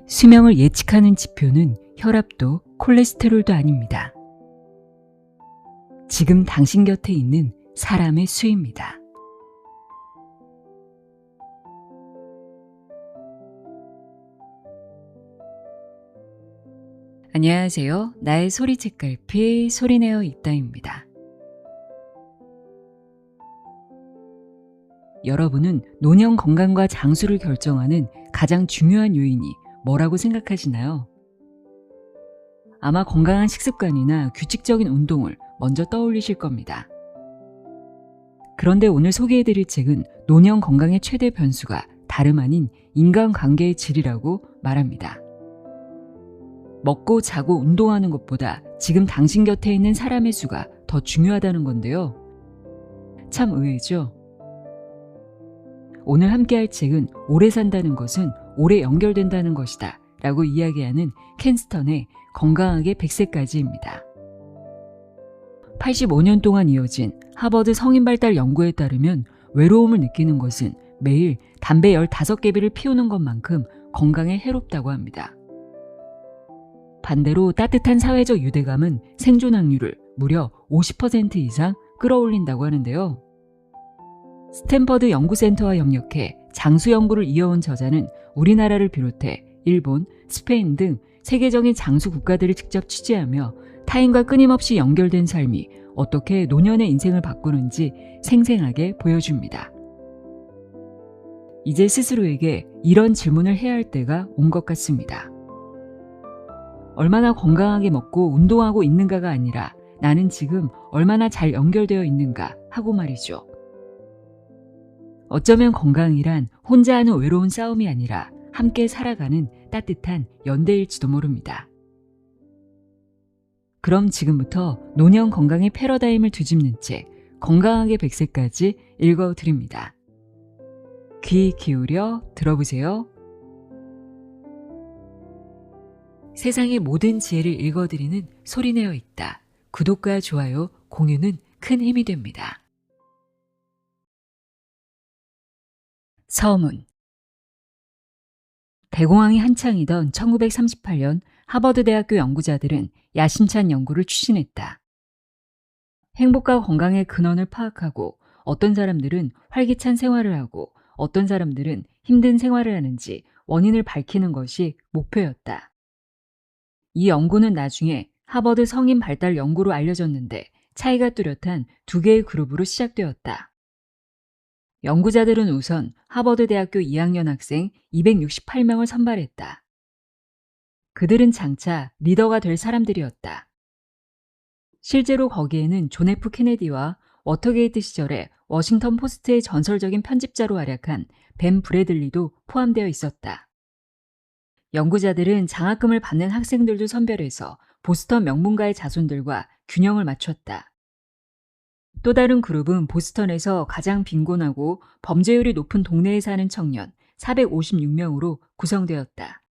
수명을 예측하는 지표는 혈압도 콜레스테롤도 아닙니다. 지금 당신 곁에 있는 사람의 수입니다. 안녕하세요. 나의 소리 책갈피 소리내어 읽다입니다. 여러분은 노년 건강과 장수를 결정하는 가장 중요한 요인이 뭐라고 생각하시나요? 아마 건강한 식습관이나 규칙적인 운동을 먼저 떠올리실 겁니다. 그런데 오늘 소개해드릴 책은 노년 건강의 최대 변수가 다름 아닌 인간관계의 질이라고 말합니다. 먹고 자고 운동하는 것보다 지금 당신 곁에 있는 사람의 수가 더 중요하다는 건데요. 참 의외죠? 오늘 함께할 책은 오래 산다는 것은 오래 연결된다는 것이다 라고 이야기하는 켄 스턴의 건강하게 100세까지입니다. 85년 동안 이어진 하버드 성인발달 연구에 따르면 외로움을 느끼는 것은 매일 담배 15개비를 피우는 것만큼 건강에 해롭다고 합니다. 반대로 따뜻한 사회적 유대감은 생존 확률을 무려 50% 이상 끌어올린다고 하는데요. 스탠퍼드 연구센터와 협력해 장수 연구를 이어온 저자는 우리나라를 비롯해 일본, 스페인 등 세계적인 장수 국가들을 직접 취재하며 타인과 끊임없이 연결된 삶이 어떻게 노년의 인생을 바꾸는지 생생하게 보여줍니다. 이제 스스로에게 이런 질문을 해야 할 때가 온 것 같습니다. 얼마나 건강하게 먹고 운동하고 있는가가 아니라 나는 지금 얼마나 잘 연결되어 있는가 하고 말이죠. 어쩌면 건강이란 혼자 하는 외로운 싸움이 아니라 함께 살아가는 따뜻한 연대일지도 모릅니다. 그럼 지금부터 노년 건강의 패러다임을 뒤집는 책 건강하게 100세까지 읽어드립니다. 귀 기울여 들어보세요. 세상의 모든 지혜를 읽어드리는 소리내어 읽다. 구독과 좋아요, 공유는 큰 힘이 됩니다. 서문. 대공황이 한창이던 1938년 하버드 대학교 연구자들은 야심찬 연구를 추진했다. 행복과 건강의 근원을 파악하고 어떤 사람들은 활기찬 생활을 하고 어떤 사람들은 힘든 생활을 하는지 원인을 밝히는 것이 목표였다. 이 연구는 나중에 하버드 성인 발달 연구로 알려졌는데 차이가 뚜렷한 두 개의 그룹으로 시작되었다. 연구자들은 우선 하버드 대학교 2학년 학생 268명을 선발했다. 그들은 장차 리더가 될 사람들이었다. 실제로 거기에는 존 F 케네디와 워터게이트 시절에 워싱턴 포스트의 전설적인 편집자로 활약한 벤 브래들리도 포함되어 있었다. 연구자들은 장학금을 받는 학생들도 선별해서 보스턴 명문가의 자손들과 균형을 맞췄다. 또 다른 그룹은 보스턴에서 가장 빈곤하고 범죄율이 높은 동네에 사는 청년 456명으로 구성되었다.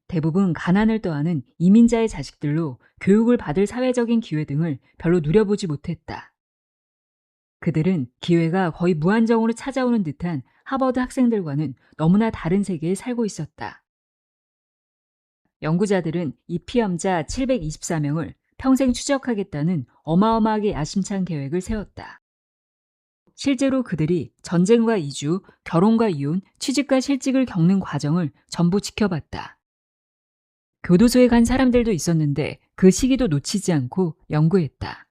대부분 가난을 떠하는 이민자의 자식들로 교육을 받을 사회적인 기회 등을 별로 누려보지 못했다. 그들은 기회가 거의 무한정으로 찾아오는 듯한 하버드 학생들과는 너무나 다른 세계에 살고 있었다. 연구자들은 이 피험자 724명을 평생 추적하겠다는 어마어마하게 야심찬 계획을 세웠다. 실제로 그들이 전쟁과 이주, 결혼과 이혼, 취직과 실직을 겪는 과정을 전부 지켜봤다. 교도소에 간 사람들도 있었는데 그 시기도 놓치지 않고 연구했다.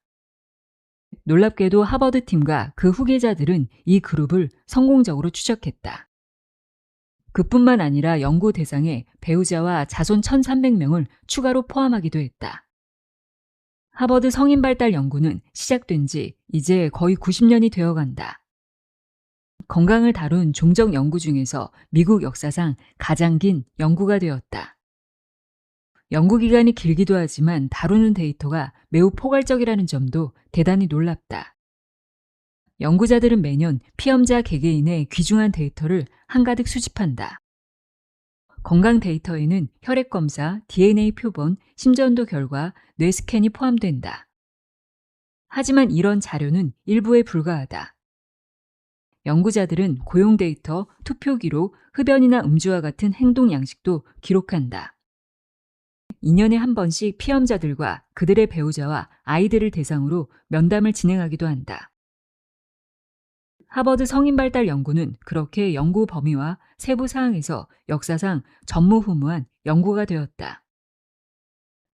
놀랍게도 하버드 팀과 그 후계자들은 이 그룹을 성공적으로 추적했다. 그뿐만 아니라 연구 대상에 배우자와 자손 1,300명을 추가로 포함하기도 했다. 하버드 성인발달 연구는 시작된 지 이제 거의 90년이 되어간다. 건강을 다룬 종적 연구 중에서 미국 역사상 가장 긴 연구가 되었다. 연구기간이 길기도 하지만 다루는 데이터가 매우 포괄적이라는 점도 대단히 놀랍다. 연구자들은 매년 피험자 개개인의 귀중한 데이터를 한가득 수집한다. 건강 데이터에는 혈액검사, DNA 표본, 심전도 결과, 뇌 스캔이 포함된다. 하지만 이런 자료는 일부에 불과하다. 연구자들은 고용 데이터, 투표 기록, 흡연이나 음주와 같은 행동 양식도 기록한다. 2년에 한 번씩 피험자들과 그들의 배우자와 아이들을 대상으로 면담을 진행하기도 한다. 하버드 성인발달 연구는 그렇게 연구 범위와 세부 사항에서 역사상 전무후무한 연구가 되었다.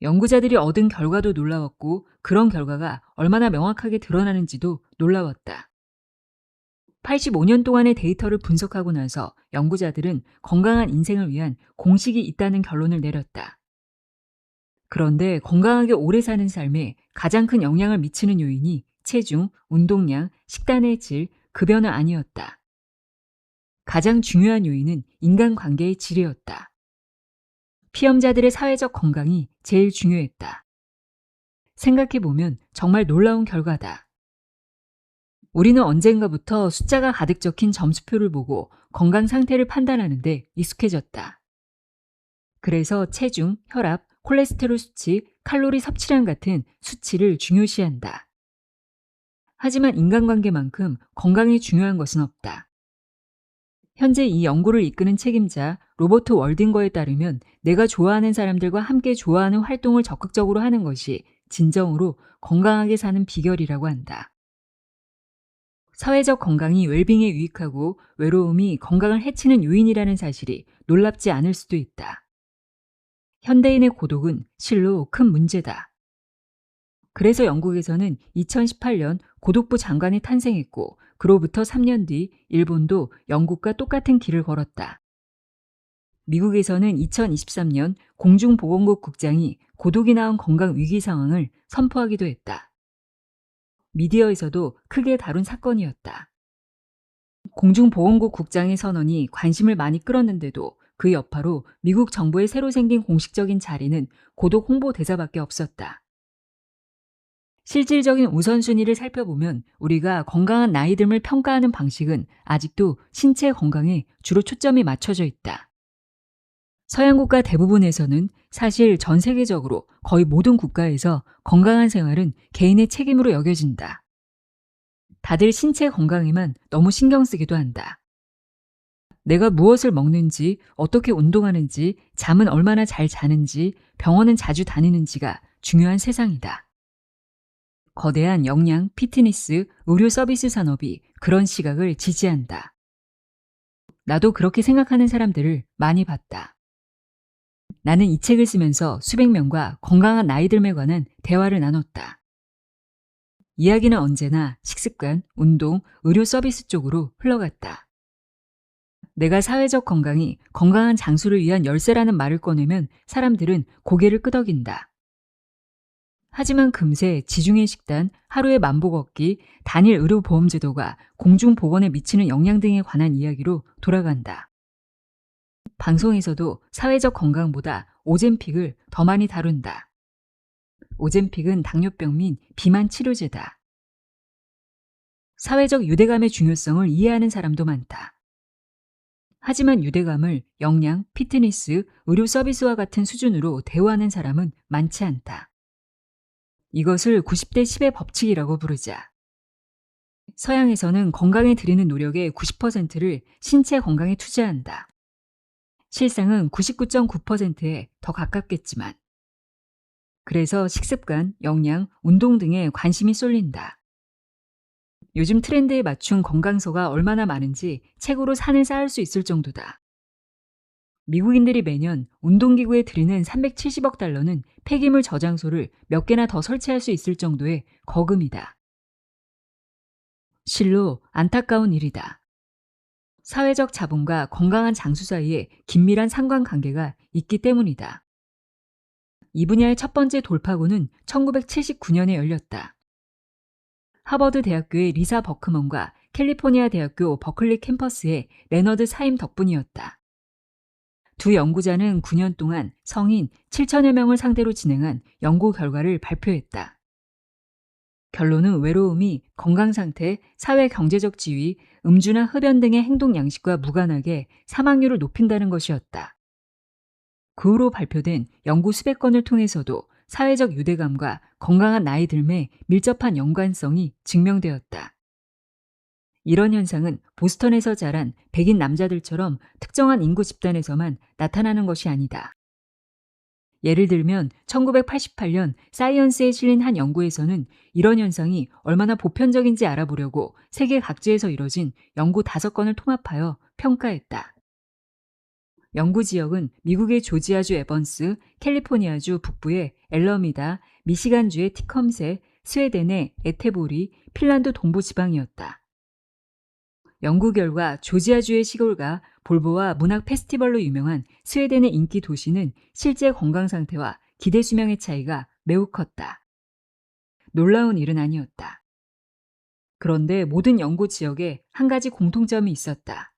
연구자들이 얻은 결과도 놀라웠고 그런 결과가 얼마나 명확하게 드러나는지도 놀라웠다. 85년 동안의 데이터를 분석하고 나서 연구자들은 건강한 인생을 위한 공식이 있다는 결론을 내렸다. 그런데 건강하게 오래 사는 삶에 가장 큰 영향을 미치는 요인이 체중, 운동량, 식단의 질, 급여는 아니었다. 가장 중요한 요인은 인간관계의 질이었다. 피험자들의 사회적 건강이 제일 중요했다. 생각해보면 정말 놀라운 결과다. 우리는 언젠가부터 숫자가 가득 적힌 점수표를 보고 건강 상태를 판단하는데 익숙해졌다. 그래서 체중, 혈압, 콜레스테롤 수치, 칼로리 섭취량 같은 수치를 중요시한다. 하지만 인간관계만큼 건강이 중요한 것은 없다. 현재 이 연구를 이끄는 책임자 로버트 월딩거에 따르면 내가 좋아하는 사람들과 함께 좋아하는 활동을 적극적으로 하는 것이 진정으로 건강하게 사는 비결이라고 한다. 사회적 건강이 웰빙에 유익하고 외로움이 건강을 해치는 요인이라는 사실이 놀랍지 않을 수도 있다. 현대인의 고독은 실로 큰 문제다. 그래서 영국에서는 2018년 고독부 장관이 탄생했고 그로부터 3년 뒤 일본도 영국과 똑같은 길을 걸었다. 미국에서는 2023년 공중보건국 국장이 고독이 낳은 건강 위기 상황을 선포하기도 했다. 미디어에서도 크게 다룬 사건이었다. 공중보건국 국장의 선언이 관심을 많이 끌었는데도 그 여파로 미국 정부의 새로 생긴 공식적인 자리는 고독 홍보 대사밖에 없었다. 실질적인 우선순위를 살펴보면 우리가 건강한 나이듦을 평가하는 방식은 아직도 신체 건강에 주로 초점이 맞춰져 있다. 서양 국가 대부분에서는 사실 전 세계적으로 거의 모든 국가에서 건강한 생활은 개인의 책임으로 여겨진다. 다들 신체 건강에만 너무 신경 쓰기도 한다. 내가 무엇을 먹는지, 어떻게 운동하는지, 잠은 얼마나 잘 자는지, 병원은 자주 다니는지가 중요한 세상이다. 거대한 영양, 피트니스, 의료 서비스 산업이 그런 시각을 지지한다. 나도 그렇게 생각하는 사람들을 많이 봤다. 나는 이 책을 쓰면서 수백 명과 건강한 나이듦에 관한 대화를 나눴다. 이야기는 언제나 식습관, 운동, 의료 서비스 쪽으로 흘러갔다. 내가 사회적 건강이 건강한 장수를 위한 열쇠라는 말을 꺼내면 사람들은 고개를 끄덕인다. 하지만 금세 지중해 식단, 하루에 만보 걷기, 단일 의료보험제도가 공중보건에 미치는 영향 등에 관한 이야기로 돌아간다. 방송에서도 사회적 건강보다 오젬픽을 더 많이 다룬다. 오젬픽은 당뇨병 및 비만 치료제다. 사회적 유대감의 중요성을 이해하는 사람도 많다. 하지만 유대감을 영양, 피트니스, 의료 서비스와 같은 수준으로 대우하는 사람은 많지 않다. 이것을 90대 10의 법칙이라고 부르자. 서양에서는 건강에 들이는 노력의 90%를 신체 건강에 투자한다. 실상은 99.9%에 더 가깝겠지만. 그래서 식습관, 영양, 운동 등에 관심이 쏠린다. 요즘 트렌드에 맞춘 건강서가 얼마나 많은지 책으로 산을 쌓을 수 있을 정도다. 미국인들이 매년 운동기구에 들이는 370억 달러는 폐기물 저장소를 몇 개나 더 설치할 수 있을 정도의 거금이다. 실로 안타까운 일이다. 사회적 자본과 건강한 장수 사이에 긴밀한 상관관계가 있기 때문이다. 이 분야의 첫 번째 돌파구는 1979년에 열렸다. 하버드 대학교의 리사 버크먼과 캘리포니아 대학교 버클리 캠퍼스의 레너드 사임 덕분이었다. 두 연구자는 9년 동안 성인 7천여 명을 상대로 진행한 연구 결과를 발표했다. 결론은 외로움이 건강 상태, 사회 경제적 지위, 음주나 흡연 등의 행동 양식과 무관하게 사망률을 높인다는 것이었다. 그 후로 발표된 연구 수백 건을 통해서도 사회적 유대감과 건강한 나이듦의 밀접한 연관성이 증명되었다. 이런 현상은 보스턴에서 자란 백인 남자들처럼 특정한 인구 집단에서만 나타나는 것이 아니다. 예를 들면 1988년 사이언스에 실린 한 연구에서는 이런 현상이 얼마나 보편적인지 알아보려고 세계 각지에서 이뤄진 연구 5건을 통합하여 평가했다. 연구 지역은 미국의 조지아주 에번스, 캘리포니아주 북부의 엘러미다, 미시간주의 티컴세, 스웨덴의 에테보리, 핀란드 동부 지방이었다. 연구 결과 조지아주의 시골과 볼보와 문학 페스티벌로 유명한 스웨덴의 인기 도시는 실제 건강 상태와 기대 수명의 차이가 매우 컸다. 놀라운 일은 아니었다. 그런데 모든 연구 지역에 한 가지 공통점이 있었다.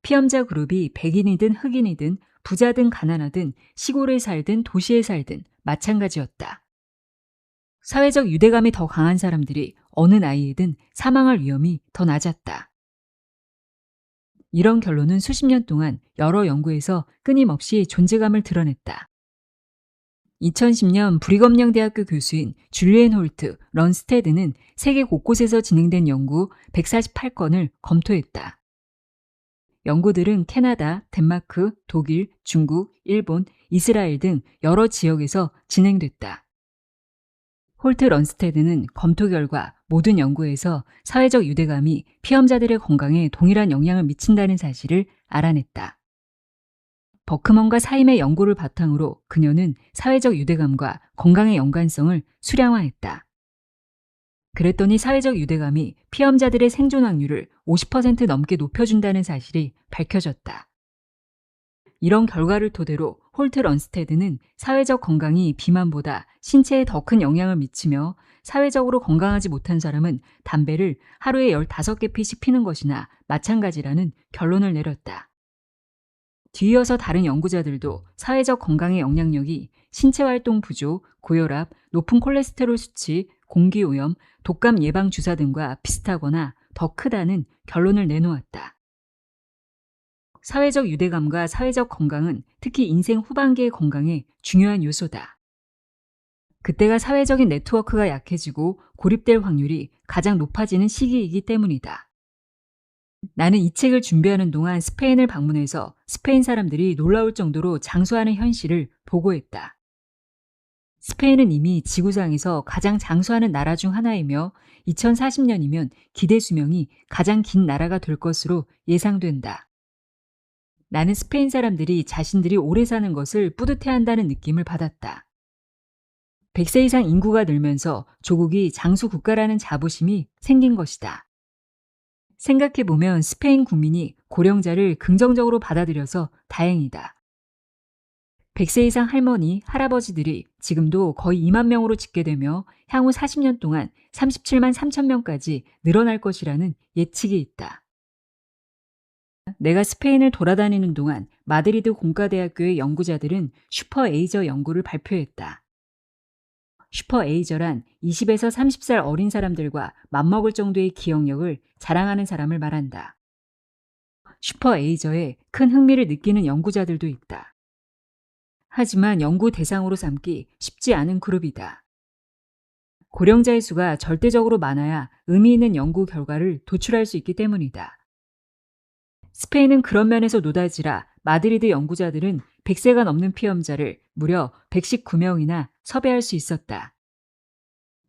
피험자 그룹이 백인이든 흑인이든 부자든 가난하든 시골에 살든 도시에 살든 마찬가지였다. 사회적 유대감이 더 강한 사람들이 어느 나이에든 사망할 위험이 더 낮았다. 이런 결론은 수십 년 동안 여러 연구에서 끊임없이 존재감을 드러냈다. 2010년 브리검영 대학교 교수인 줄리엔 홀트, 런스테드는 세계 곳곳에서 진행된 연구 148건을 검토했다. 연구들은 캐나다, 덴마크, 독일, 중국, 일본, 이스라엘 등 여러 지역에서 진행됐다. 홀트 런스테드는 검토 결과 모든 연구에서 사회적 유대감이 피험자들의 건강에 동일한 영향을 미친다는 사실을 알아냈다. 버크먼과 사임의 연구를 바탕으로 그녀는 사회적 유대감과 건강의 연관성을 수량화했다. 그랬더니 사회적 유대감이 피험자들의 생존 확률을 50% 넘게 높여준다는 사실이 밝혀졌다. 이런 결과를 토대로 홀트 런스테드는 사회적 건강이 비만보다 신체에 더 큰 영향을 미치며 사회적으로 건강하지 못한 사람은 담배를 하루에 15개 피씩 피는 것이나 마찬가지라는 결론을 내렸다. 뒤이어서 다른 연구자들도 사회적 건강의 영향력이 신체활동 부족, 고혈압, 높은 콜레스테롤 수치, 공기오염, 독감 예방 주사 등과 비슷하거나 더 크다는 결론을 내놓았다. 사회적 유대감과 사회적 건강은 특히 인생 후반기의 건강에 중요한 요소다. 그때가 사회적인 네트워크가 약해지고 고립될 확률이 가장 높아지는 시기이기 때문이다. 나는 이 책을 준비하는 동안 스페인을 방문해서 스페인 사람들이 놀라울 정도로 장수하는 현실을 보고했다. 스페인은 이미 지구상에서 가장 장수하는 나라 중 하나이며 2040년이면 기대 수명이 가장 긴 나라가 될 것으로 예상된다. 나는 스페인 사람들이 자신들이 오래 사는 것을 뿌듯해한다는 느낌을 받았다. 100세 이상 인구가 늘면서 조국이 장수 국가라는 자부심이 생긴 것이다. 생각해보면 스페인 국민이 고령자를 긍정적으로 받아들여서 다행이다. 100세 이상 할머니, 할아버지들이 지금도 거의 2만 명으로 집계되며 향후 40년 동안 37만 3천 명까지 늘어날 것이라는 예측이 있다. 내가 스페인을 돌아다니는 동안 마드리드 공과대학교의 연구자들은 슈퍼에이저 연구를 발표했다. 슈퍼에이저란 20에서 30살 어린 사람들과 맞먹을 정도의 기억력을 자랑하는 사람을 말한다. 슈퍼에이저에 큰 흥미를 느끼는 연구자들도 있다. 하지만 연구 대상으로 삼기 쉽지 않은 그룹이다. 고령자의 수가 절대적으로 많아야 의미 있는 연구 결과를 도출할 수 있기 때문이다. 스페인은 그런 면에서 노다지라 마드리드 연구자들은 100세가 넘는 피험자를 무려 119명이나 섭외할 수 있었다.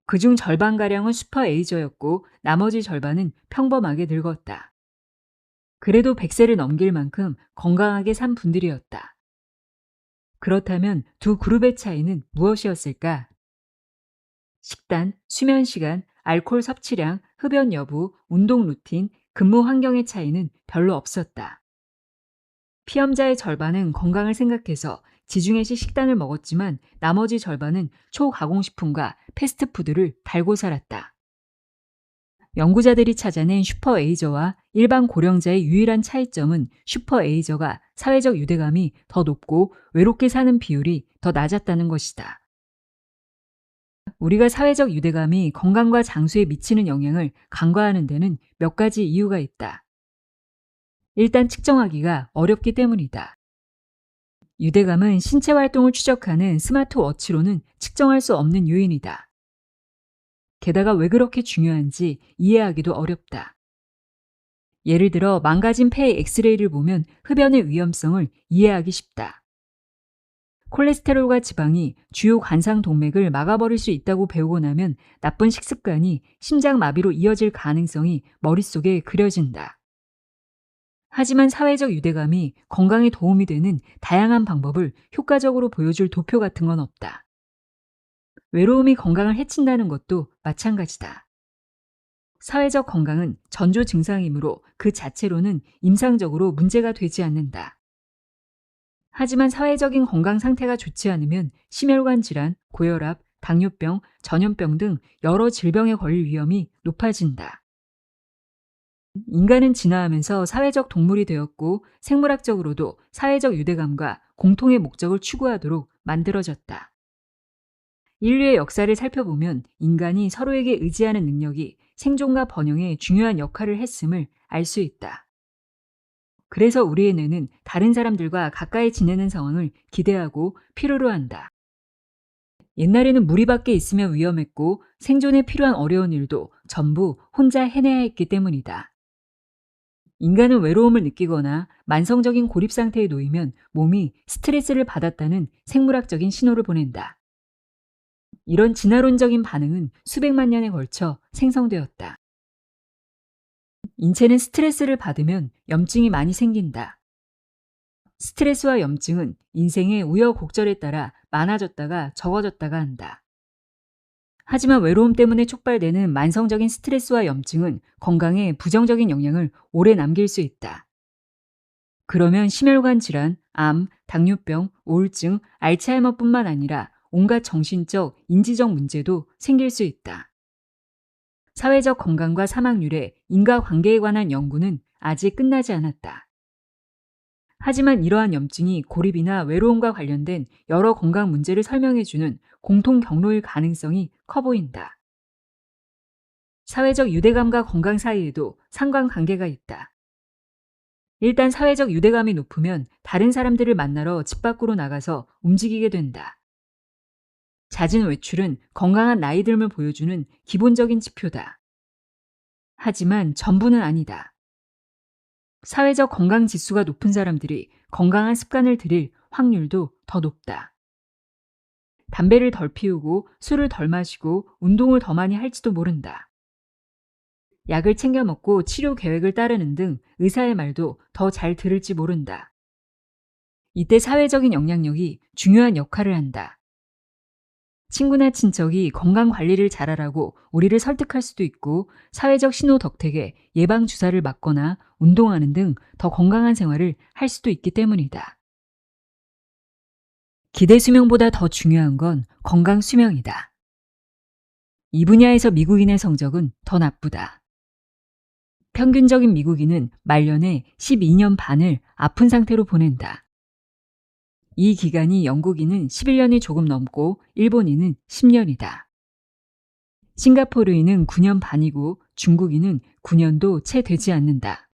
그중 절반가량은 슈퍼에이저였고 나머지 절반은 평범하게 늙었다. 그래도 100세를 넘길 만큼 건강하게 산 분들이었다. 그렇다면 두 그룹의 차이는 무엇이었을까? 식단, 수면 시간, 알코올 섭취량, 흡연 여부, 운동 루틴, 근무 환경의 차이는 별로 없었다. 피험자의 절반은 건강을 생각해서 지중해식 식단을 먹었지만 나머지 절반은 초가공식품과 패스트푸드를 달고 살았다. 연구자들이 찾아낸 슈퍼에이저와 일반 고령자의 유일한 차이점은 슈퍼에이저가 사회적 유대감이 더 높고 외롭게 사는 비율이 더 낮았다는 것이다. 우리가 사회적 유대감이 건강과 장수에 미치는 영향을 간과하는 데는 몇 가지 이유가 있다. 일단 측정하기가 어렵기 때문이다. 유대감은 신체 활동을 추적하는 스마트워치로는 측정할 수 없는 요인이다. 게다가 왜 그렇게 중요한지 이해하기도 어렵다. 예를 들어 망가진 폐의 엑스레이를 보면 흡연의 위험성을 이해하기 쉽다. 콜레스테롤과 지방이 주요 관상 동맥을 막아버릴 수 있다고 배우고 나면 나쁜 식습관이 심장마비로 이어질 가능성이 머릿속에 그려진다. 하지만 사회적 유대감이 건강에 도움이 되는 다양한 방법을 효과적으로 보여줄 도표 같은 건 없다. 외로움이 건강을 해친다는 것도 마찬가지다. 사회적 건강은 전조 증상이므로 그 자체로는 임상적으로 문제가 되지 않는다. 하지만 사회적인 건강 상태가 좋지 않으면 심혈관 질환, 고혈압, 당뇨병, 전염병 등 여러 질병에 걸릴 위험이 높아진다. 인간은 진화하면서 사회적 동물이 되었고 생물학적으로도 사회적 유대감과 공통의 목적을 추구하도록 만들어졌다. 인류의 역사를 살펴보면 인간이 서로에게 의지하는 능력이 생존과 번영에 중요한 역할을 했음을 알 수 있다. 그래서 우리의 뇌는 다른 사람들과 가까이 지내는 상황을 기대하고 필요로 한다. 옛날에는 무리 밖에 있으면 위험했고 생존에 필요한 어려운 일도 전부 혼자 해내야 했기 때문이다. 인간은 외로움을 느끼거나 만성적인 고립 상태에 놓이면 몸이 스트레스를 받았다는 생물학적인 신호를 보낸다. 이런 진화론적인 반응은 수백만 년에 걸쳐 생성되었다. 인체는 스트레스를 받으면 염증이 많이 생긴다. 스트레스와 염증은 인생의 우여곡절에 따라 많아졌다가 적어졌다가 한다. 하지만 외로움 때문에 촉발되는 만성적인 스트레스와 염증은 건강에 부정적인 영향을 오래 남길 수 있다. 그러면 심혈관 질환, 암, 당뇨병, 우울증, 알츠하이머뿐만 아니라 온갖 정신적, 인지적 문제도 생길 수 있다. 사회적 건강과 사망률의 인과관계에 관한 연구는 아직 끝나지 않았다. 하지만 이러한 염증이 고립이나 외로움과 관련된 여러 건강 문제를 설명해주는 공통 경로일 가능성이 커 보인다. 사회적 유대감과 건강 사이에도 상관관계가 있다. 일단 사회적 유대감이 높으면 다른 사람들을 만나러 집 밖으로 나가서 움직이게 된다. 잦은 외출은 건강한 나이 듦을 보여주는 기본적인 지표다. 하지만 전부는 아니다. 사회적 건강 지수가 높은 사람들이 건강한 습관을 들일 확률도 더 높다. 담배를 덜 피우고 술을 덜 마시고 운동을 더 많이 할지도 모른다. 약을 챙겨 먹고 치료 계획을 따르는 등 의사의 말도 더 잘 들을지 모른다. 이때 사회적인 영향력이 중요한 역할을 한다. 친구나 친척이 건강 관리를 잘하라고 우리를 설득할 수도 있고 사회적 신호 덕택에 예방 주사를 맞거나 운동하는 등 더 건강한 생활을 할 수도 있기 때문이다. 기대 수명보다 더 중요한 건 건강 수명이다. 이 분야에서 미국인의 성적은 더 나쁘다. 평균적인 미국인은 말년에 12년 반을 아픈 상태로 보낸다. 이 기간이 영국인은 11년이 조금 넘고 일본인은 10년이다. 싱가포르인은 9년 반이고 중국인은 9년도 채 되지 않는다.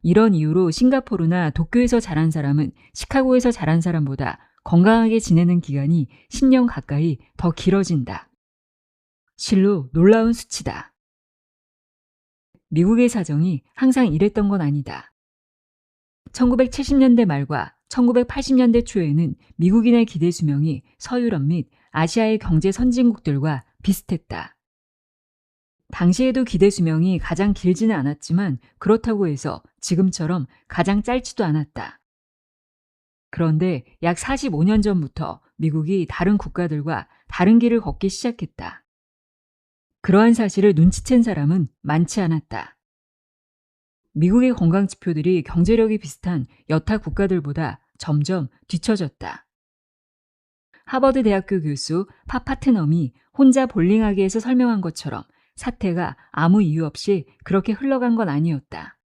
이런 이유로 싱가포르나 도쿄에서 자란 사람은 시카고에서 자란 사람보다 건강하게 지내는 기간이 10년 가까이 더 길어진다. 실로 놀라운 수치다. 미국의 사정이 항상 이랬던 건 아니다. 1970년대 말과 1980년대 초에는 미국인의 기대 수명이 서유럽 및 아시아의 경제 선진국들과 비슷했다. 당시에도 기대 수명이 가장 길지는 않았지만 그렇다고 해서 지금처럼 가장 짧지도 않았다. 그런데 약 45년 전부터 미국이 다른 국가들과 다른 길을 걷기 시작했다. 그러한 사실을 눈치챈 사람은 많지 않았다. 미국의 건강 지표들이 경제력이 비슷한 여타 국가들보다 점점 뒤처졌다. 하버드 대학교 교수 파파트넘이 혼자 볼링하기에서 설명한 것처럼 사태가 아무 이유 없이 그렇게 흘러간 건 아니었다.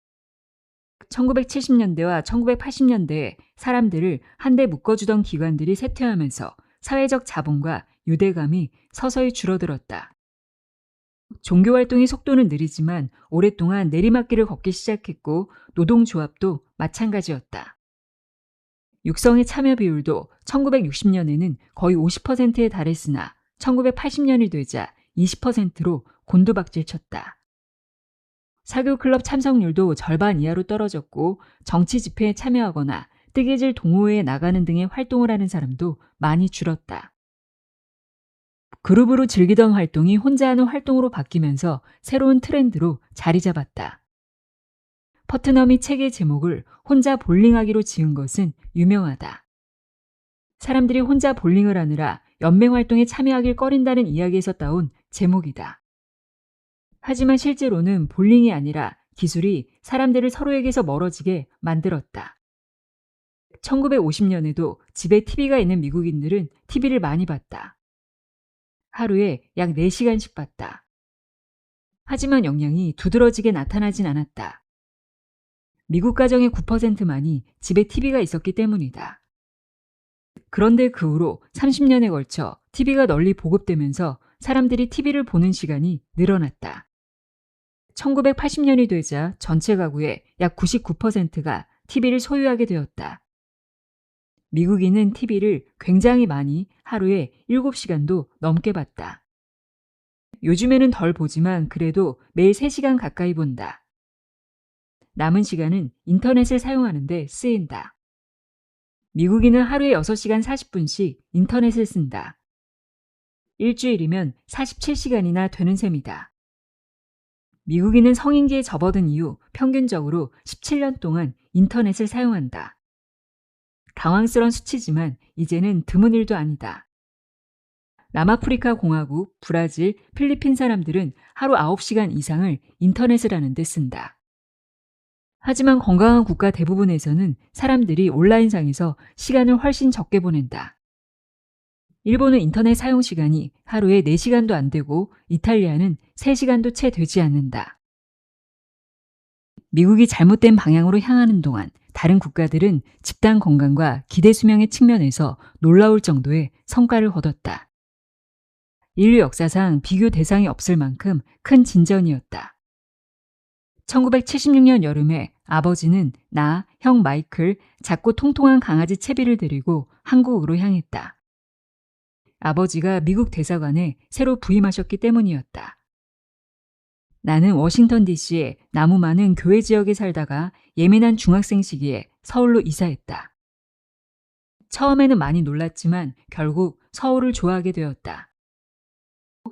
1970년대와 1980년대에 사람들을 한데 묶어주던 기관들이 쇠퇴하면서 사회적 자본과 유대감이 서서히 줄어들었다. 종교활동의 속도는 느리지만 오랫동안 내리막길을 걷기 시작했고 노동조합도 마찬가지였다. 육성의 참여 비율도 1960년에는 거의 50%에 달했으나 1980년이 되자 20%로 곤두박질 쳤다. 사교 클럽 참석률도 절반 이하로 떨어졌고 정치 집회에 참여하거나 뜨개질 동호회에 나가는 등의 활동을 하는 사람도 많이 줄었다. 그룹으로 즐기던 활동이 혼자 하는 활동으로 바뀌면서 새로운 트렌드로 자리 잡았다. 퍼트넘이 책의 제목을 혼자 볼링하기로 지은 것은 유명하다. 사람들이 혼자 볼링을 하느라 연맹 활동에 참여하길 꺼린다는 이야기에서 따온 제목이다. 하지만 실제로는 볼링이 아니라 기술이 사람들을 서로에게서 멀어지게 만들었다. 1950년에도 집에 TV가 있는 미국인들은 TV를 많이 봤다. 하루에 약 4시간씩 봤다. 하지만 영향이 두드러지게 나타나진 않았다. 미국 가정의 9%만이 집에 TV가 있었기 때문이다. 그런데 그 후로 30년에 걸쳐 TV가 널리 보급되면서 사람들이 TV를 보는 시간이 늘어났다. 1980년이 되자 전체 가구의 약 99%가 TV를 소유하게 되었다. 미국인은 TV를 굉장히 많이 하루에 7시간도 넘게 봤다. 요즘에는 덜 보지만 그래도 매일 3시간 가까이 본다. 남은 시간은 인터넷을 사용하는 데 쓰인다. 미국인은 하루에 6시간 40분씩 인터넷을 쓴다. 일주일이면 47시간이나 되는 셈이다. 미국인은 성인기에 접어든 이후 평균적으로 17년 동안 인터넷을 사용한다. 당황스러운 수치지만 이제는 드문 일도 아니다. 남아프리카 공화국, 브라질, 필리핀 사람들은 하루 9시간 이상을 인터넷을 하는 데 쓴다. 하지만 건강한 국가 대부분에서는 사람들이 온라인상에서 시간을 훨씬 적게 보낸다. 일본은 인터넷 사용 시간이 하루에 4시간도 안 되고 이탈리아는 3시간도 채 되지 않는다. 미국이 잘못된 방향으로 향하는 동안 다른 국가들은 집단 건강과 기대 수명의 측면에서 놀라울 정도의 성과를 거뒀다. 인류 역사상 비교 대상이 없을 만큼 큰 진전이었다. 1976년 여름에 아버지는 나, 형 마이클, 작고 통통한 강아지 채비를 데리고 한국으로 향했다. 아버지가 미국 대사관에 새로 부임하셨기 때문이었다. 나는 워싱턴 DC의 나무 많은 교외 지역에 살다가 예민한 중학생 시기에 서울로 이사했다. 처음에는 많이 놀랐지만 결국 서울을 좋아하게 되었다.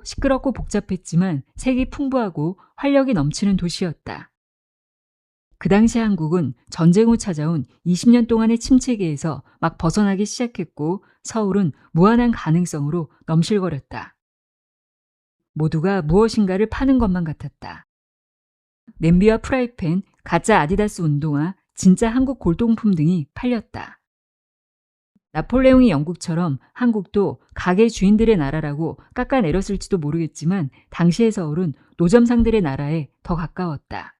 시끄럽고 복잡했지만 색이 풍부하고 활력이 넘치는 도시였다. 그 당시 한국은 전쟁 후 찾아온 20년 동안의 침체기에서 막 벗어나기 시작했고 서울은 무한한 가능성으로 넘실거렸다. 모두가 무엇인가를 파는 것만 같았다. 냄비와 프라이팬, 가짜 아디다스 운동화, 진짜 한국 골동품 등이 팔렸다. 나폴레옹이 영국처럼 한국도 가게 주인들의 나라라고 깎아내렸을지도 모르겠지만 당시의 서울은 노점상들의 나라에 더 가까웠다.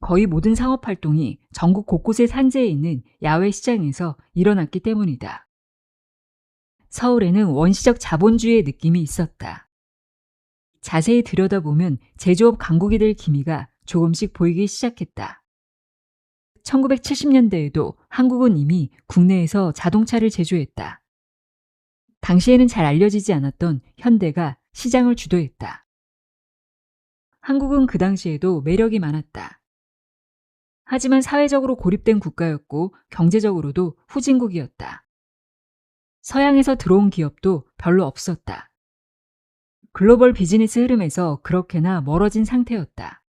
거의 모든 상업활동이 전국 곳곳의 산재에 있는 야외 시장에서 일어났기 때문이다. 서울에는 원시적 자본주의의 느낌이 있었다. 자세히 들여다보면 제조업 강국이 될 기미가 조금씩 보이기 시작했다. 1970년대에도 한국은 이미 국내에서 자동차를 제조했다. 당시에는 잘 알려지지 않았던 현대가 시장을 주도했다. 한국은 그 당시에도 매력이 많았다. 하지만 사회적으로 고립된 국가였고 경제적으로도 후진국이었다. 서양에서 들어온 기업도 별로 없었다. 글로벌 비즈니스 흐름에서 그렇게나 멀어진 상태였다.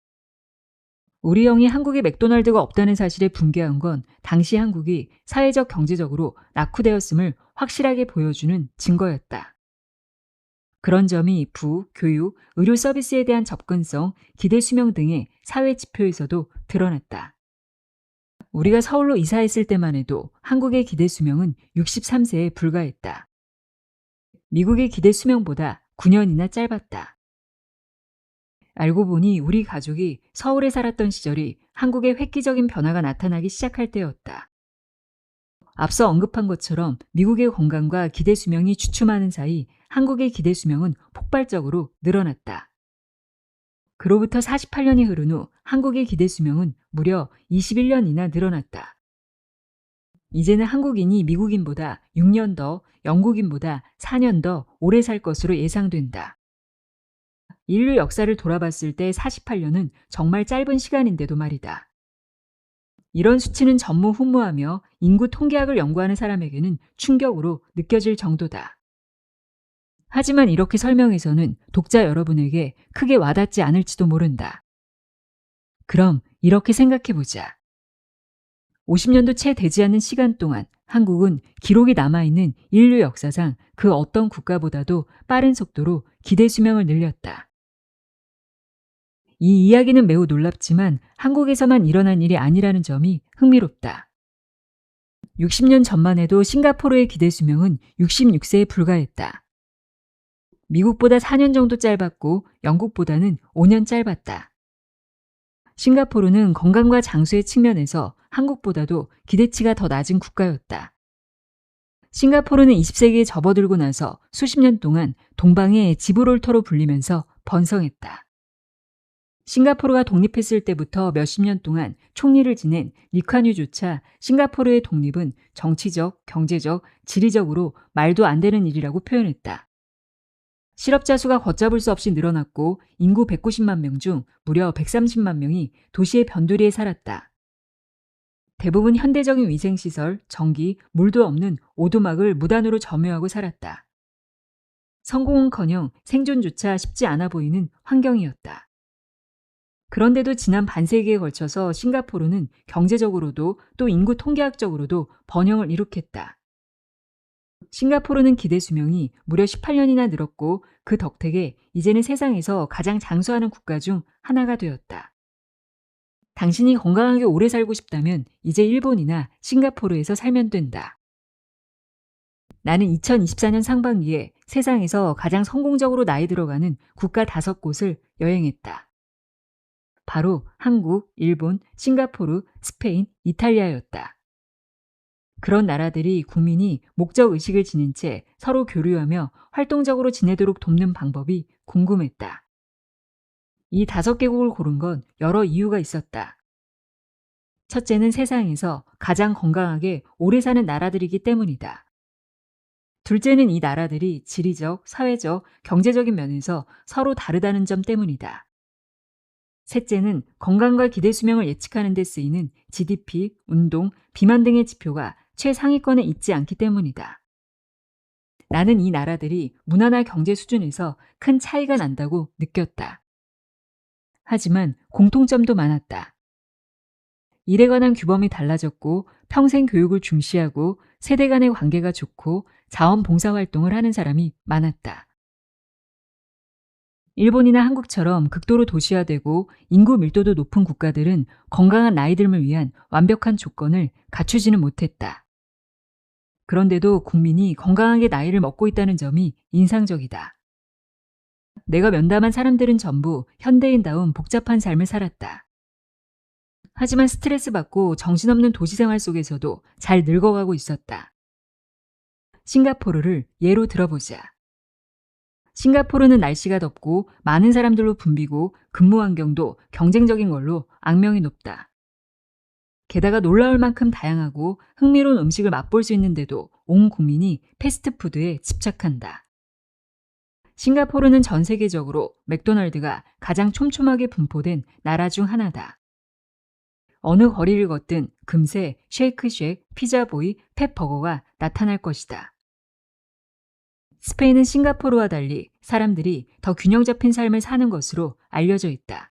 우리 형이 한국에 맥도날드가 없다는 사실에 분개한 건 당시 한국이 사회적 경제적으로 낙후되었음을 확실하게 보여주는 증거였다. 그런 점이 부, 교육, 의료 서비스에 대한 접근성, 기대 수명 등의 사회 지표에서도 드러났다. 우리가 서울로 이사했을 때만 해도 한국의 기대 수명은 63세에 불과했다. 미국의 기대 수명보다 9년이나 짧았다. 알고 보니 우리 가족이 서울에 살았던 시절이 한국의 획기적인 변화가 나타나기 시작할 때였다. 앞서 언급한 것처럼 미국의 건강과 기대 수명이 주춤하는 사이 한국의 기대 수명은 폭발적으로 늘어났다. 그로부터 48년이 흐른 후 한국의 기대 수명은 무려 21년이나 늘어났다. 이제는 한국인이 미국인보다 6년 더, 영국인보다 4년 더 오래 살 것으로 예상된다. 인류 역사를 돌아봤을 때 48년은 정말 짧은 시간인데도 말이다. 이런 수치는 전무후무하며 인구 통계학을 연구하는 사람에게는 충격으로 느껴질 정도다. 하지만 이렇게 설명해서는 독자 여러분에게 크게 와닿지 않을지도 모른다. 그럼 이렇게 생각해보자. 50년도 채 되지 않는 시간 동안 한국은 기록이 남아있는 인류 역사상 그 어떤 국가보다도 빠른 속도로 기대 수명을 늘렸다. 이 이야기는 매우 놀랍지만 한국에서만 일어난 일이 아니라는 점이 흥미롭다. 60년 전만 해도 싱가포르의 기대 수명은 66세에 불과했다. 미국보다 4년 정도 짧았고 영국보다는 5년 짧았다. 싱가포르는 건강과 장수의 측면에서 한국보다도 기대치가 더 낮은 국가였다. 싱가포르는 20세기에 접어들고 나서 수십 년 동안 동방의 지브롤터로 불리면서 번성했다. 싱가포르가 독립했을 때부터 몇십 년 동안 총리를 지낸 리콴유조차 싱가포르의 독립은 정치적, 경제적, 지리적으로 말도 안 되는 일이라고 표현했다. 실업자 수가 걷잡을 수 없이 늘어났고 인구 190만 명 중 무려 130만 명이 도시의 변두리에 살았다. 대부분 현대적인 위생시설, 전기, 물도 없는 오두막을 무단으로 점유하고 살았다. 성공은커녕 생존조차 쉽지 않아 보이는 환경이었다. 그런데도 지난 반세기에 걸쳐서 싱가포르는 경제적으로도 또 인구 통계학적으로도 번영을 일으켰다. 싱가포르는 기대 수명이 무려 18년이나 늘었고 그 덕택에 이제는 세상에서 가장 장수하는 국가 중 하나가 되었다. 당신이 건강하게 오래 살고 싶다면 이제 일본이나 싱가포르에서 살면 된다. 나는 2024년 상반기에 세상에서 가장 성공적으로 나이 들어가는 국가 5곳을 여행했다. 바로 한국, 일본, 싱가포르, 스페인, 이탈리아였다. 그런 나라들이 국민이 목적의식을 지닌 채 서로 교류하며 활동적으로 지내도록 돕는 방법이 궁금했다. 이 5개국을 고른 건 여러 이유가 있었다. 첫째는 세상에서 가장 건강하게 오래 사는 나라들이기 때문이다. 둘째는 이 나라들이 지리적, 사회적, 경제적인 면에서 서로 다르다는 점 때문이다. 셋째는 건강과 기대 수명을 예측하는 데 쓰이는 GDP, 운동, 비만 등의 지표가 최상위권에 있지 않기 때문이다. 나는 이 나라들이 문화나 경제 수준에서 큰 차이가 난다고 느꼈다. 하지만 공통점도 많았다. 일에 관한 규범이 달라졌고 평생 교육을 중시하고 세대 간의 관계가 좋고 자원봉사활동을 하는 사람이 많았다. 일본이나 한국처럼 극도로 도시화되고 인구 밀도도 높은 국가들은 건강한 나이 들을 위한 완벽한 조건을 갖추지는 못했다. 그런데도 국민이 건강하게 나이를 먹고 있다는 점이 인상적이다. 내가 면담한 사람들은 전부 현대인다운 복잡한 삶을 살았다. 하지만 스트레스 받고 정신없는 도시 생활 속에서도 잘 늙어가고 있었다. 싱가포르를 예로 들어보자. 싱가포르는 날씨가 덥고 많은 사람들로 붐비고 근무 환경도 경쟁적인 걸로 악명이 높다. 게다가 놀라울 만큼 다양하고 흥미로운 음식을 맛볼 수 있는데도 온 국민이 패스트푸드에 집착한다. 싱가포르는 전 세계적으로 맥도날드가 가장 촘촘하게 분포된 나라 중 하나다. 어느 거리를 걷든 금세 쉐이크쉑, 피자보이, 펫버거가 나타날 것이다. 스페인은 싱가포르와 달리 사람들이 더 균형 잡힌 삶을 사는 것으로 알려져 있다.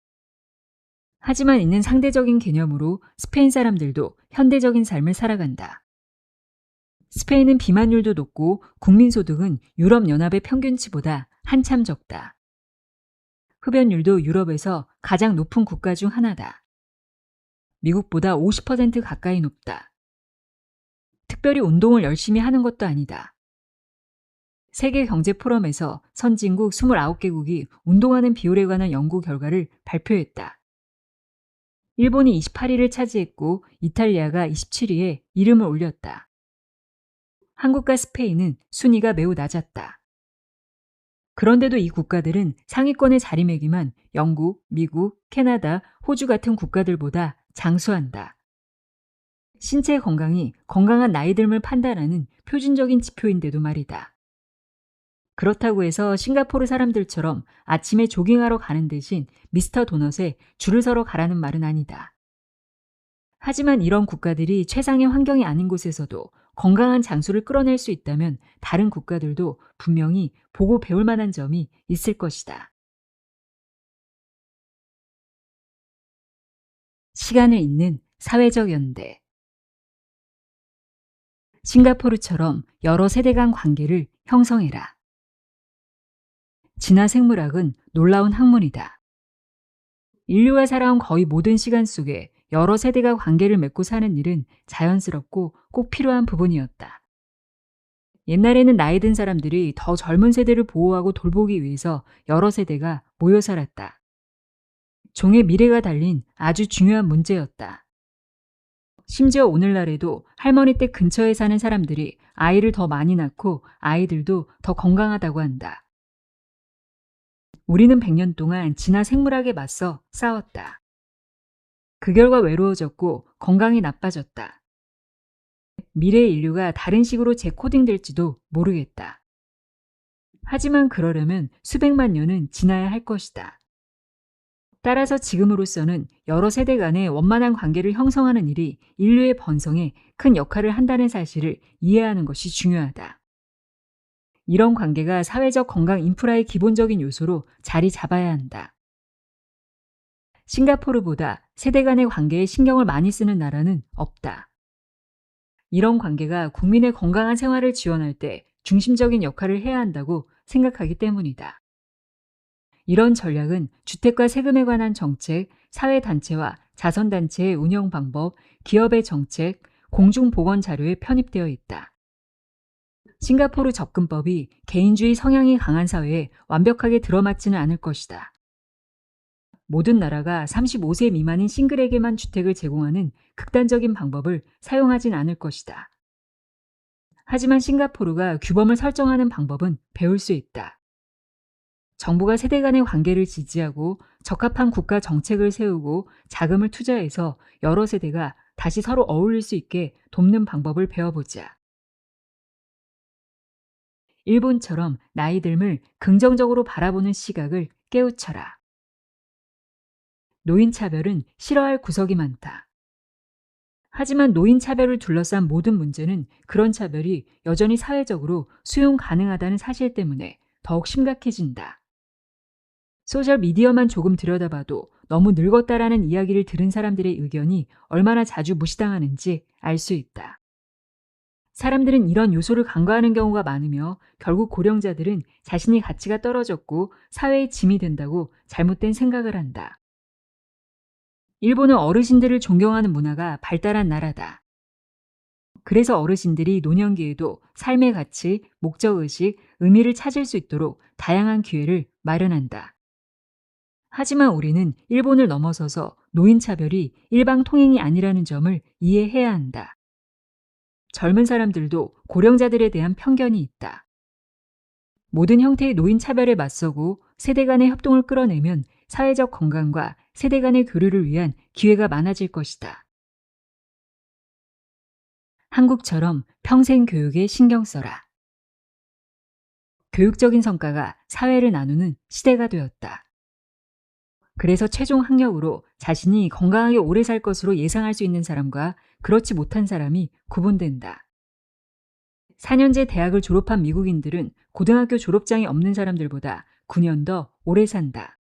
하지만 이는 상대적인 개념으로 스페인 사람들도 현대적인 삶을 살아간다. 스페인은 비만율도 높고 국민소득은 유럽연합의 평균치보다 한참 적다. 흡연율도 유럽에서 가장 높은 국가 중 하나다. 미국보다 50% 가까이 높다. 특별히 운동을 열심히 하는 것도 아니다. 세계경제포럼에서 선진국 29개국이 운동하는 비율에 관한 연구 결과를 발표했다. 일본이 28위를 차지했고 이탈리아가 27위에 이름을 올렸다. 한국과 스페인은 순위가 매우 낮았다. 그런데도 이 국가들은 상위권에 자리매김한 영국, 미국, 캐나다, 호주 같은 국가들보다 장수한다. 신체 건강이 건강한 나이 듦을 판단하는 표준적인 지표인데도 말이다. 그렇다고 해서 싱가포르 사람들처럼 아침에 조깅하러 가는 대신 미스터 도넛에 줄을 서러 가라는 말은 아니다. 하지만 이런 국가들이 최상의 환경이 아닌 곳에서도 건강한 장수를 끌어낼 수 있다면 다른 국가들도 분명히 보고 배울 만한 점이 있을 것이다. 시간을 잇는 사회적 연대. 싱가포르처럼 여러 세대 간 관계를 형성해라. 진화 생물학은 놀라운 학문이다. 인류가 살아온 거의 모든 시간 속에 여러 세대가 관계를 맺고 사는 일은 자연스럽고 꼭 필요한 부분이었다. 옛날에는 나이 든 사람들이 더 젊은 세대를 보호하고 돌보기 위해서 여러 세대가 모여 살았다. 종의 미래가 달린 아주 중요한 문제였다. 심지어 오늘날에도 할머니 댁 근처에 사는 사람들이 아이를 더 많이 낳고 아이들도 더 건강하다고 한다. 우리는 100년 동안 진화 생물학에 맞서 싸웠다. 그 결과 외로워졌고 건강이 나빠졌다. 미래의 인류가 다른 식으로 재코딩될지도 모르겠다. 하지만 그러려면 수백만 년은 지나야 할 것이다. 따라서 지금으로서는 여러 세대 간의 원만한 관계를 형성하는 일이 인류의 번성에 큰 역할을 한다는 사실을 이해하는 것이 중요하다. 이런 관계가 사회적 건강 인프라의 기본적인 요소로 자리 잡아야 한다. 싱가포르보다 세대 간의 관계에 신경을 많이 쓰는 나라는 없다. 이런 관계가 국민의 건강한 생활을 지원할 때 중심적인 역할을 해야 한다고 생각하기 때문이다. 이런 전략은 주택과 세금에 관한 정책, 사회단체와 자선단체의 운영 방법, 기업의 정책, 공중보건 자료에 편입되어 있다. 싱가포르 접근법이 개인주의 성향이 강한 사회에 완벽하게 들어맞지는 않을 것이다. 모든 나라가 35세 미만인 싱글에게만 주택을 제공하는 극단적인 방법을 사용하진 않을 것이다. 하지만 싱가포르가 규범을 설정하는 방법은 배울 수 있다. 정부가 세대 간의 관계를 지지하고 적합한 국가 정책을 세우고 자금을 투자해서 여러 세대가 다시 서로 어울릴 수 있게 돕는 방법을 배워보자. 일본처럼 나이 듦을 긍정적으로 바라보는 시각을 깨우쳐라. 노인차별은 싫어할 구석이 많다. 하지만 노인차별을 둘러싼 모든 문제는 그런 차별이 여전히 사회적으로 수용 가능하다는 사실 때문에 더욱 심각해진다. 소셜미디어만 조금 들여다봐도 너무 늙었다라는 이야기를 들은 사람들의 의견이 얼마나 자주 무시당하는지 알 수 있다. 사람들은 이런 요소를 간과하는 경우가 많으며 결국 고령자들은 자신이 가치가 떨어졌고 사회의 짐이 된다고 잘못된 생각을 한다. 일본은 어르신들을 존경하는 문화가 발달한 나라다. 그래서 어르신들이 노년기에도 삶의 가치, 목적의식, 의미를 찾을 수 있도록 다양한 기회를 마련한다. 하지만 우리는 일본을 넘어서서 노인차별이 일방통행이 아니라는 점을 이해해야 한다. 젊은 사람들도 고령자들에 대한 편견이 있다. 모든 형태의 노인차별에 맞서고 세대 간의 협동을 끌어내면 사회적 건강과 세대 간의 교류를 위한 기회가 많아질 것이다. 한국처럼 평생 교육에 신경 써라. 교육적인 성과가 사회를 나누는 시대가 되었다. 그래서 최종 학력으로 자신이 건강하게 오래 살 것으로 예상할 수 있는 사람과 그렇지 못한 사람이 구분된다. 4년제 대학을 졸업한 미국인들은 고등학교 졸업장이 없는 사람들보다 9년 더 오래 산다.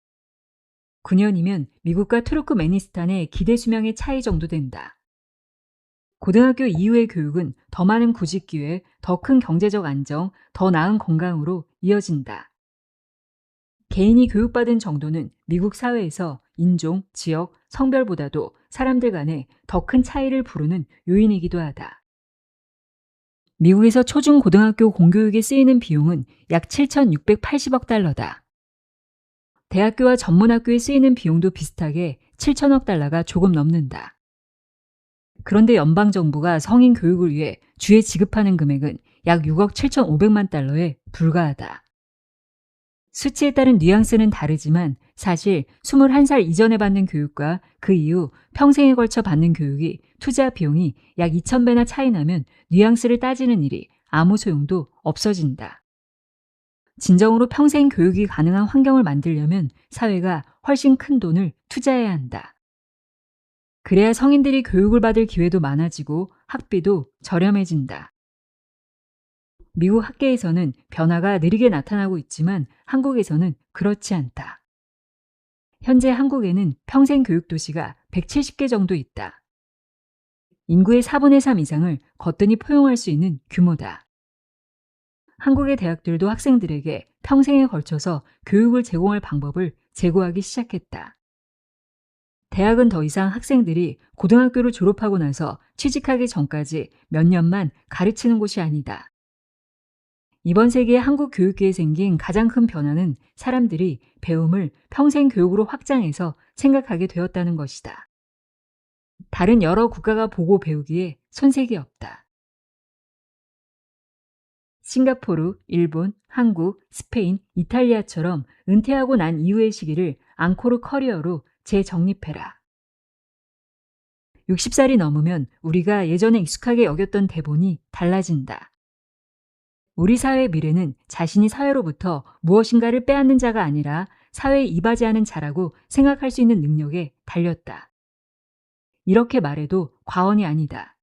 9년이면 미국과 투르크메니스탄의 기대 수명의 차이 정도 된다. 고등학교 이후의 교육은 더 많은 구직 기회, 더 큰 경제적 안정, 더 나은 건강으로 이어진다. 개인이 교육받은 정도는 미국 사회에서 인종, 지역, 성별보다도 사람들 간에 더 큰 차이를 부르는 요인이기도 하다. 미국에서 초중고등학교 공교육에 쓰이는 비용은 약 7,680억 달러다. 대학교와 전문학교에 쓰이는 비용도 비슷하게 7천억 달러가 조금 넘는다. 그런데 연방정부가 성인 교육을 위해 주에 지급하는 금액은 약 6억 7,500만 달러에 불과하다. 수치에 따른 뉘앙스는 다르지만 사실 21살 이전에 받는 교육과 그 이후 평생에 걸쳐 받는 교육이 투자 비용이 약 2,000배나 차이 나면 뉘앙스를 따지는 일이 아무 소용도 없어진다. 진정으로 평생 교육이 가능한 환경을 만들려면 사회가 훨씬 큰 돈을 투자해야 한다. 그래야 성인들이 교육을 받을 기회도 많아지고 학비도 저렴해진다. 미국 학계에서는 변화가 느리게 나타나고 있지만 한국에서는 그렇지 않다. 현재 한국에는 평생 교육 도시가 170개 정도 있다. 인구의 4분의 3 이상을 거뜬히 포용할 수 있는 규모다. 한국의 대학들도 학생들에게 평생에 걸쳐서 교육을 제공할 방법을 제고하기 시작했다. 대학은 더 이상 학생들이 고등학교를 졸업하고 나서 취직하기 전까지 몇 년만 가르치는 곳이 아니다. 이번 세기에 한국 교육계에 생긴 가장 큰 변화는 사람들이 배움을 평생 교육으로 확장해서 생각하게 되었다는 것이다. 다른 여러 국가가 보고 배우기에 손색이 없다. 싱가포르, 일본, 한국, 스페인, 이탈리아처럼 은퇴하고 난 이후의 시기를 앙코르 커리어로 재정립해라. 60살이 넘으면 우리가 예전에 익숙하게 여겼던 대본이 달라진다. 우리 사회의 미래는 자신이 사회로부터 무엇인가를 빼앗는 자가 아니라 사회에 이바지하는 자라고 생각할 수 있는 능력에 달렸다. 이렇게 말해도 과언이 아니다.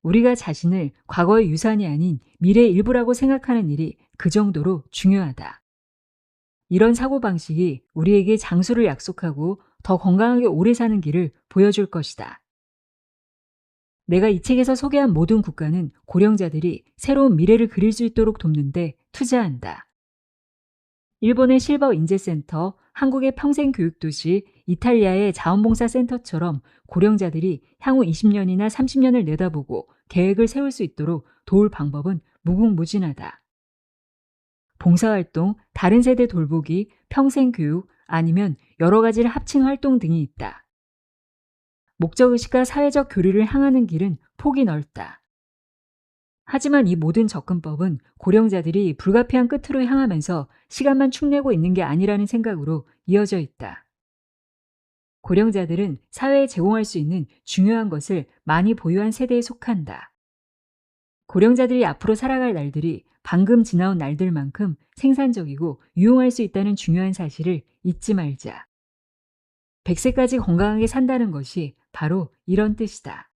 우리가 자신을 과거의 유산이 아닌 미래의 일부라고 생각하는 일이 그 정도로 중요하다. 이런 사고방식이 우리에게 장수를 약속하고 더 건강하게 오래 사는 길을 보여줄 것이다. 내가 이 책에서 소개한 모든 국가는 고령자들이 새로운 미래를 그릴 수 있도록 돕는 데 투자한다. 일본의 실버 인재센터, 한국의 평생교육도시, 이탈리아의 자원봉사센터처럼 고령자들이 향후 20년이나 30년을 내다보고 계획을 세울 수 있도록 도울 방법은 무궁무진하다. 봉사활동, 다른 세대 돌보기, 평생교육, 아니면 여러 가지를 합친 활동 등이 있다. 목적의식과 사회적 교류를 향하는 길은 폭이 넓다. 하지만 이 모든 접근법은 고령자들이 불가피한 끝으로 향하면서 시간만 축내고 있는 게 아니라는 생각으로 이어져 있다. 고령자들은 사회에 제공할 수 있는 중요한 것을 많이 보유한 세대에 속한다. 고령자들이 앞으로 살아갈 날들이 방금 지나온 날들만큼 생산적이고 유용할 수 있다는 중요한 사실을 잊지 말자. 100세까지 건강하게 산다는 것이 바로 이런 뜻이다.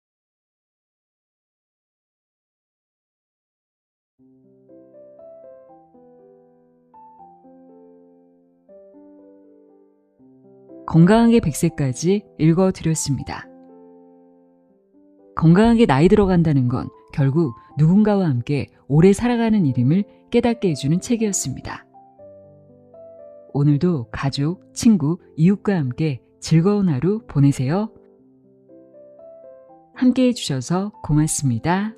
건강하게 100세까지 읽어드렸습니다. 건강하게 나이 들어간다는 건 결국 누군가와 함께 오래 살아가는 일임을 깨닫게 해주는 책이었습니다. 오늘도 가족, 친구, 이웃과 함께 즐거운 하루 보내세요. 함께 해주셔서 고맙습니다.